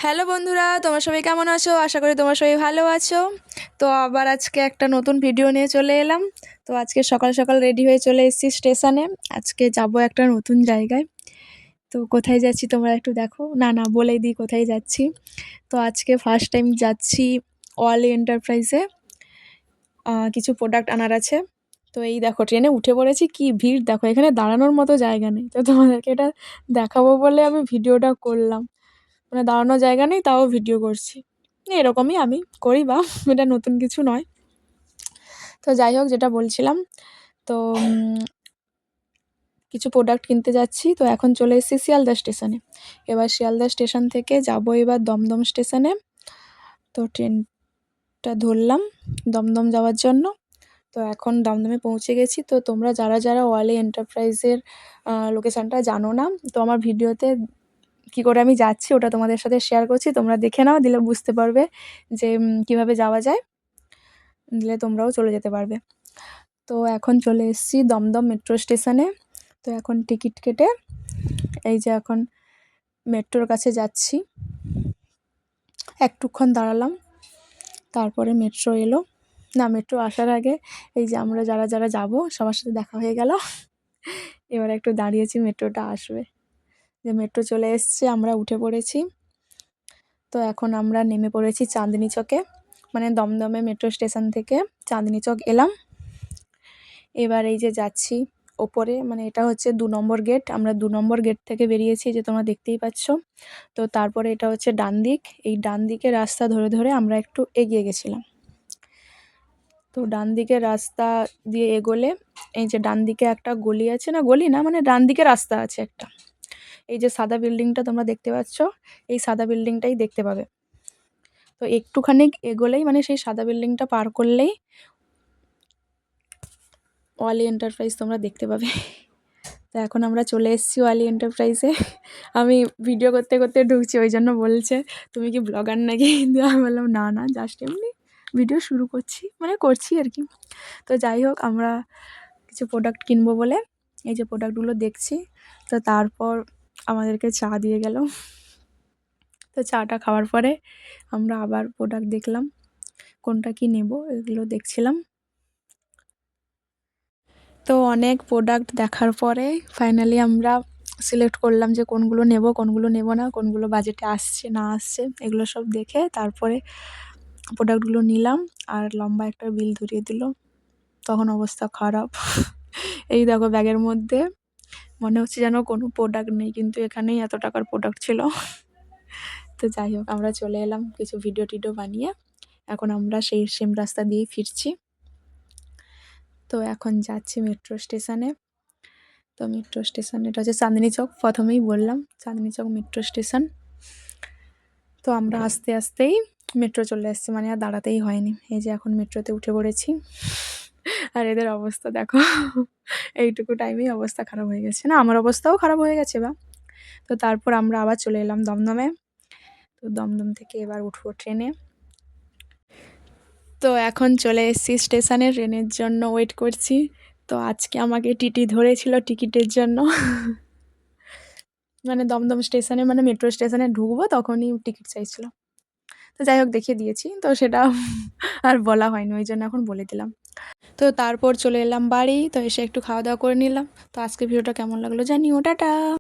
Hello বন্ধুরা, তোমরা সবাই কেমন আছো? আশা করি তোমরা সবাই ভালো আছো। তো আবার আজকে একটা নতুন ভিডিও নিয়ে চলে এলাম। তো আজকে সকাল সকাল রেডি হয়ে চলে এসেছি স্টেশনে। আজকে যাব একটা নতুন জায়গায়। তো কোথায় যাচ্ছি তোমরা একটু দেখো। না বলেই দিই কোথায় যাচ্ছি। তো আজকে ফার্স্ট টাইম যাচ্ছি ওয়ালি এন্টারপ্রাইজে। কিছু প্রোডাক্ট আনার আছে। তো এই দেখো ট্রেনে উঠে পড়েছি, কি ভিড় দেখো, এখানে দাঁড়ানোর মতো জায়গা নেই। তো তোমাদেরকে এটা দেখাবো বলে আমি ভিডিওটা করলাম। মানে দাঁড়ানোর জায়গা নেই, তাও ভিডিও করছি। এরকমই আমি করি, বা এটা নতুন কিছু নয়। তো যাই হোক, যেটা বলছিলাম, তো কিছু প্রোডাক্ট কিনতে যাচ্ছি। তো এখন চলে এসেছি শিয়ালদা স্টেশনে। এবার শিয়ালদা স্টেশন থেকে যাব এবার দমদম স্টেশনে। তো ট্রেনটা ধরলাম দমদম যাওয়ার জন্য। তো এখন দমদমে পৌঁছে গেছি। তো তোমরা যারা যারা ওয়ালি এন্টারপ্রাইজের লোকেশানটা জানো না, তো আমার ভিডিওতে কী করে আমি যাচ্ছি ওটা তোমাদের সাথে শেয়ার করছি, তোমরা দেখে নাও, দিলে বুঝতে পারবে যে কীভাবে যাওয়া যায়, দিলে তোমরাও চলে যেতে পারবে। তো এখন চলে এসেছি দমদম মেট্রো স্টেশনে। তো এখন টিকিট কেটে এই যে এখন মেট্রোর কাছে যাচ্ছি। একটুক্ষণ দাঁড়ালাম, তারপরে মেট্রো এলো। না, মেট্রো আসার আগে এই যে আমরা যারা যারা যাব সবার সাথে দেখা হয়ে গেল। এবার একটু দাঁড়িয়েছি, মেট্রোটা আসবে। যে মেট্রো চলে এসছে, আমরা উঠে পড়েছি। তো এখন আমরা নেমে পড়েছি চাঁদনি চকে, মানে দমদমে মেট্রো স্টেশন থেকে চাঁদনি চক এলাম। এবার এই যে যাচ্ছি ওপরে, মানে এটা হচ্ছে 2 নম্বর গেট। আমরা 2 নম্বর গেট থেকে বেরিয়েছি, যে তোমরা দেখতেই পাচ্ছ। তো তারপরে এটা হচ্ছে ডান দিক। এই ডান দিকের রাস্তা ধরে ধরে আমরা একটু এগিয়ে গেছিলাম। তো ডান দিকের রাস্তা দিয়ে এগোলে এই যে ডান দিকে একটা গলি আছে, না গলি না, মানে ডান দিকে রাস্তা আছে একটা। এই যে সাদা বিল্ডিংটা তোমরা দেখতে পাচ্ছ, এই সাদা বিল্ডিংটাই দেখতে পাবে। তো একটুখানি এগোলেই, মানে সেই সাদা বিল্ডিংটা পার করলেই ওয়ালি এন্টারপ্রাইজ তোমরা দেখতে পাবে। তো এখন আমরা চলে এসেছি ওয়ালি এন্টারপ্রাইজে। আমি ভিডিও করতে করতে ঢুকছি, ওই জন্য বলছে তুমি কি ব্লগার নাকি? আমি বললাম না, জাস্ট এমনি ভিডিও শুরু করছি, মানে করছি আর কি। তো যাই হোক, আমরা কিছু প্রোডাক্ট কিনবো বলে এই যে প্রোডাক্টগুলো দেখছি। তো তারপর আমাদেরকে চা দিয়ে গেল। তো চাটা খাওয়ার পরে আমরা আবার প্রোডাক্ট দেখলাম, কোনটা কি নেব এগুলো দেখছিলাম। তো অনেক প্রোডাক্ট দেখার পরে ফাইনালি আমরা সিলেক্ট করলাম যে কোনগুলো নেব, কোনগুলো নেব না, কোনগুলো বাজেটে আসছে না আসছে, এগুলো সব দেখে তারপরে প্রোডাক্টগুলো নিলাম। আর লম্বা একটা বিল ধরিয়ে দিল, তখন অবস্থা খারাপ। এই দেখো ব্যাগের মধ্যে মনে হচ্ছে যেন কোনো প্রোডাক্ট নেই, কিন্তু এখানেই এত টাকার প্রোডাক্ট ছিল। তো যাই হোক, আমরা চলে এলাম কিছু ভিডিও টিডিও বানিয়ে। এখন আমরা সেই সেম রাস্তা দিয়েই ফিরছি। তো এখন যাচ্ছি মেট্রো স্টেশনে। তো মেট্রো স্টেশন এটা হচ্ছে চাঁদনি চক, প্রথমেই বললাম চাঁদনি চক মেট্রো স্টেশন। তো আমরা আস্তে আস্তেই মেট্রো চলে আসছি, মানে আর দাঁড়াতেই হয়নি। এই যে এখন মেট্রোতে উঠে পড়েছি। আর এদের অবস্থা দেখো, এইটুকু টাইমেই অবস্থা খারাপ হয়ে গেছে। না, আমার অবস্থাও খারাপ হয়ে গেছে বা। তো তারপর আমরা আবার চলে এলাম দমদমে। তো দমদম থেকে এবার উঠবো ট্রেনে। তো এখন চলে এসেছি স্টেশনে, ট্রেনের জন্য ওয়েট করছি। তো আজকে আমাকে টিটি ধরেছিল টিকিটের জন্য। মানে দমদম স্টেশনে, মানে মেট্রো স্টেশনে ঢুকবো তখনই টিকিট চাইছিল। তো যাই হোক, দেখিয়ে দিয়েছি, তো সেটা আর বলা হয়নি, ওই জন্য এখন বলে দিলাম। তো তারপর চলে এলাম বাড়ি। তো এসে একটু খাওয়া দাওয়া করে নিলাম। তো আজকে ভিডিওটা কেমন লাগলো জানিও, টাটা।